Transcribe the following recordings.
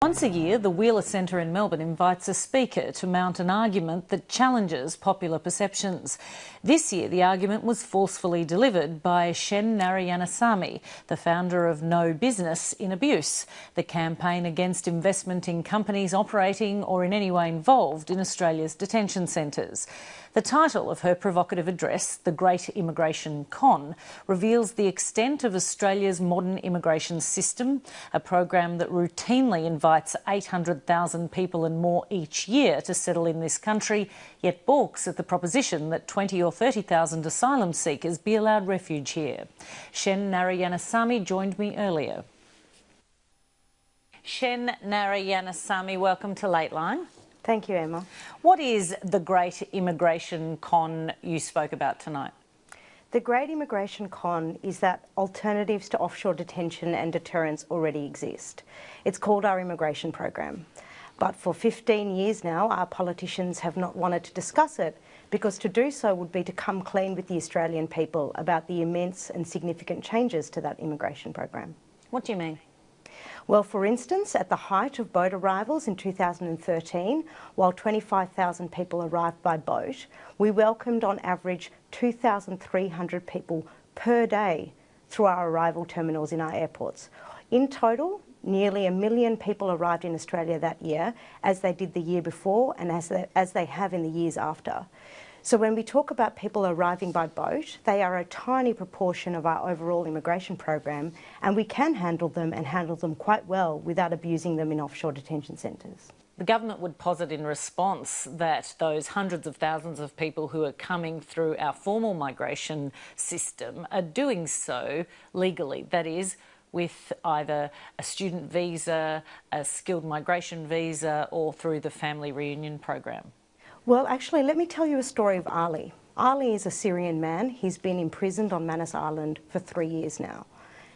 Once a year, the Wheeler Centre in Melbourne invites a speaker to mount an argument that challenges popular perceptions. This year, the argument was forcefully delivered by Shen Narayanasamy, the founder of No Business in Abuse, the campaign against investment in companies operating or in any way involved in Australia's detention centres. The title of her provocative address, The Great Immigration Con, reveals the extent of Australia's modern immigration system, a program that routinely invites 800,000 people and more each year to settle in this country, yet balks at the proposition that 20 or 30,000 asylum seekers be allowed refuge here. Shen Narayanasamy joined me earlier. Shen Narayanasamy, welcome to Lateline. Thank you, Emma. What is the Great Immigration Con you spoke about tonight? The Great Immigration Con is that alternatives to offshore detention and deterrence already exist. It's called our immigration program. But for 15 years now, our politicians have not wanted to discuss it because to do so would be to come clean with the Australian people about the immense and significant changes to that immigration program. What do you mean? Well, for instance, at the height of boat arrivals in 2013, while 25,000 people arrived by boat, we welcomed on average 2,300 people per day through our arrival terminals in our airports. In total, nearly 1 million people arrived in Australia that year, as they did the year before and as they have in the years after. So when we talk about people arriving by boat, they are a tiny proportion of our overall immigration program, and we can handle them and handle them quite well without abusing them in offshore detention centres. The government would posit in response that those hundreds of thousands of people who are coming through our formal migration system are doing so legally, that is, with either a student visa, a skilled migration visa, or through the family reunion program. Well, actually, let me tell you a story of Ali. Ali is a Syrian man. He's been imprisoned on Manus Island for 3 years now.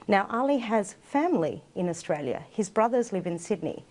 Now, Ali has family in Australia. His brothers live in Sydney.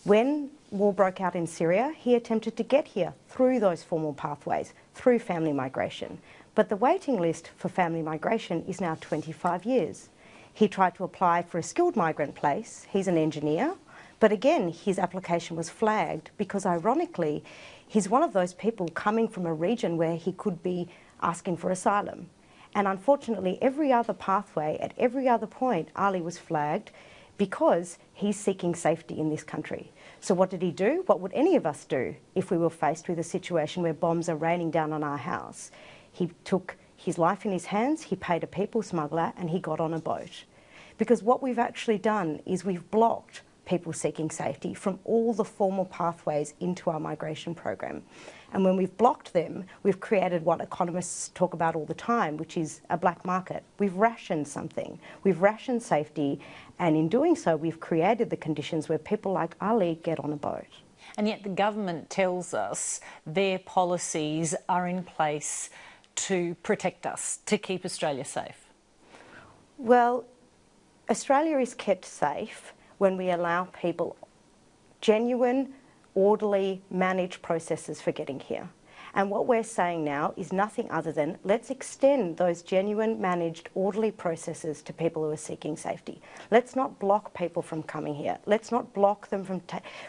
When war broke out in Syria, he attempted to get here through those formal pathways, through family migration. But the waiting list for family migration is now 25 years. He tried to apply for a skilled migrant place. He's an engineer. But again, his application was flagged because, ironically, he's one of those people coming from a region where he could be asking for asylum. And unfortunately, every other pathway, at every other point, Ali was flagged because he's seeking safety in this country. So what did he do? What would any of us do if we were faced with a situation where bombs are raining down on our house? He took his life in his hands, he paid a people smuggler, and he got on a boat. Because what we've actually done is we've blocked people seeking safety from all the formal pathways into our migration program. And when we've blocked them, we've created what economists talk about all the time, which is a black market. We've rationed something. We've rationed safety, and in doing so, we've created the conditions where people like Ali get on a boat. And yet the government tells us their policies are in place to protect us, to keep Australia safe. Well, Australia is kept safe when we allow people genuine, orderly, managed processes for getting here. And what we're saying now is nothing other than let's extend those genuine, managed, orderly processes to people who are seeking safety. Let's not block people from coming here. Let's not block them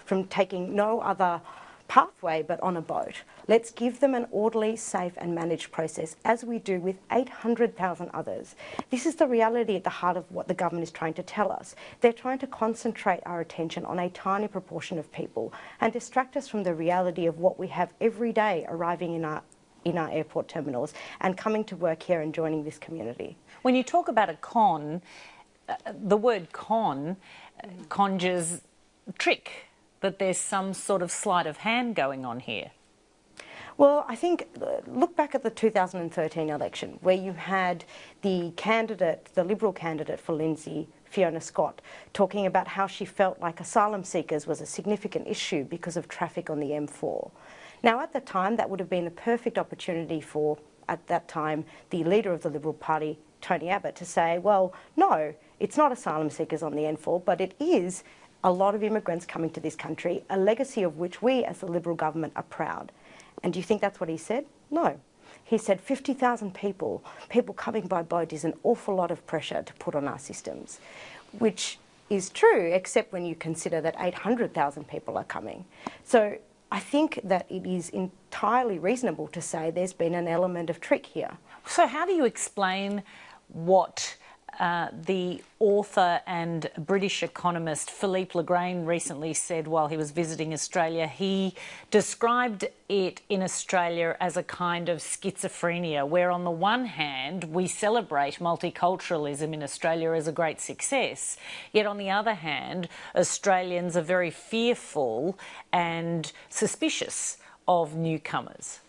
from taking no other pathway but on a boat. Let's give them an orderly, safe and managed process, as we do with 800,000 others. This is the reality at the heart of what the government is trying to tell us. They're trying to concentrate our attention on a tiny proportion of people and distract us from the reality of what we have every day arriving in our airport terminals and coming to work here and joining this community. When you talk about a con, the word con conjures trick, that there's some sort of sleight of hand going on here. Well, I think, look back at the 2013 election, where you had the candidate, the Liberal candidate for Lindsay, Fiona Scott, talking about how she felt like asylum seekers was a significant issue because of traffic on the M4. Now, at the time, that would have been a perfect opportunity for, at that time, the leader of the Liberal Party, Tony Abbott, to say, well, no, it's not asylum seekers on the M4, but it is a lot of immigrants coming to this country, a legacy of which we as the Liberal government are proud. And do you think that's what he said? No. He said 50,000 people coming by boat is an awful lot of pressure to put on our systems, which is true, except when you consider that 800,000 people are coming. So I think that it is entirely reasonable to say there's been an element of trick here. So how do you explain what the author and British economist Philippe Legrain recently said while he was visiting Australia? He described it in Australia as a kind of schizophrenia, where on the one hand we celebrate multiculturalism in Australia as a great success, yet on the other hand Australians are very fearful and suspicious of newcomers.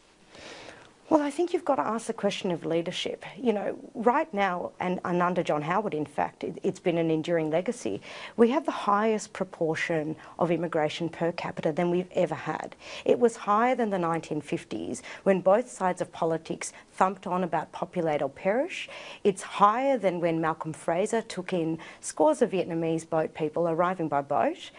Well, I think you've got to ask the question of leadership. You know, right now, and under John Howard, in fact, it's been an enduring legacy. We have the highest proportion of immigration per capita than we've ever had. It was higher than the 1950s, when both sides of politics thumped on about populate or perish. It's higher than when Malcolm Fraser took in scores of Vietnamese boat people arriving by boat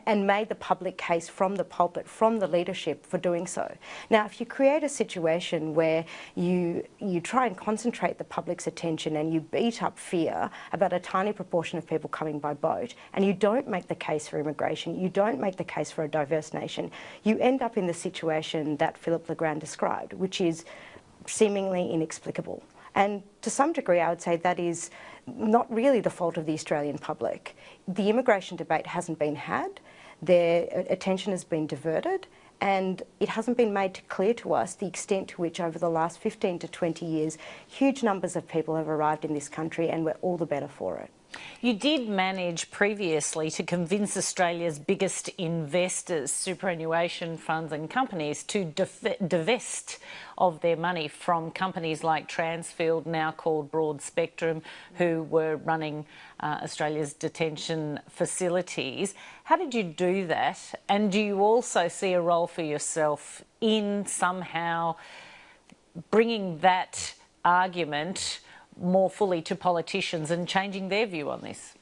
and made the public case from the pulpit, from the leadership, for doing so. Now, if you create a situation where you try and concentrate the public's attention and you beat up fear about a tiny proportion of people coming by boat, and you don't make the case for immigration, you don't make the case for a diverse nation, you end up in the situation that Philippe Legrain described, which is seemingly inexplicable. And to some degree, I would say that is not really the fault of the Australian public. The immigration debate hasn't been had, their attention has been diverted, and it hasn't been made clear to us the extent to which over the last 15 to 20 years, huge numbers of people have arrived in this country, and we're all the better for it. You did manage previously to convince Australia's biggest investors, superannuation funds and companies, to divest of their money from companies like Transfield, now called Broad Spectrum, who were running Australia's detention facilities. How did you do that? And do you also see a role for yourself in somehow bringing that argument more fully to politicians and changing their view on this?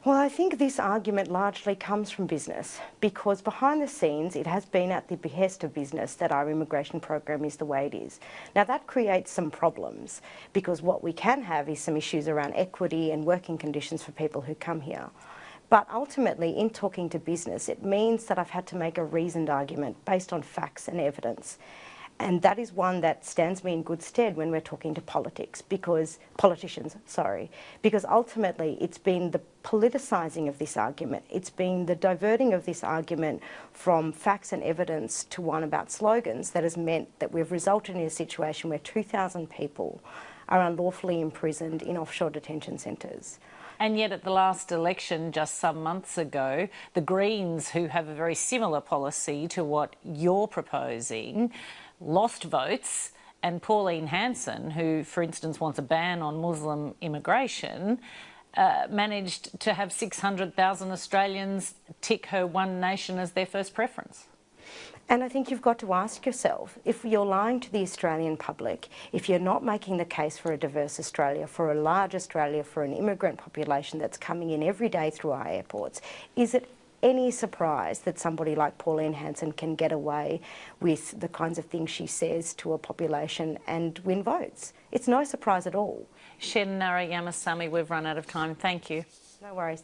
Well, I think this argument largely comes from business, because behind the scenes it has been at the behest of business that our immigration program is the way it is. Now that creates some problems, because what we can have is some issues around equity and working conditions for people who come here. But ultimately, in talking to business, it means that I've had to make a reasoned argument based on facts and evidence. And that is one that stands me in good stead when we're talking to politicians, because ultimately it's been the politicising of this argument, it's been the diverting of this argument from facts and evidence to one about slogans that has meant that we've resulted in a situation where 2,000 people are unlawfully imprisoned in offshore detention centres. And yet at the last election just some months ago, the Greens, who have a very similar policy to what you're proposing, lost votes, and Pauline Hanson, who, for instance, wants a ban on Muslim immigration, managed to have 600,000 Australians tick her One Nation as their first preference. And I think you've got to ask yourself, if you're lying to the Australian public, if you're not making the case for a diverse Australia, for a large Australia, for an immigrant population that's coming in every day through our airports, is it any surprise that somebody like Pauline Hanson can get away with the kinds of things she says to a population and win votes? It's no surprise at all. Shen Narayamasamy, we've run out of time. Thank you. No worries.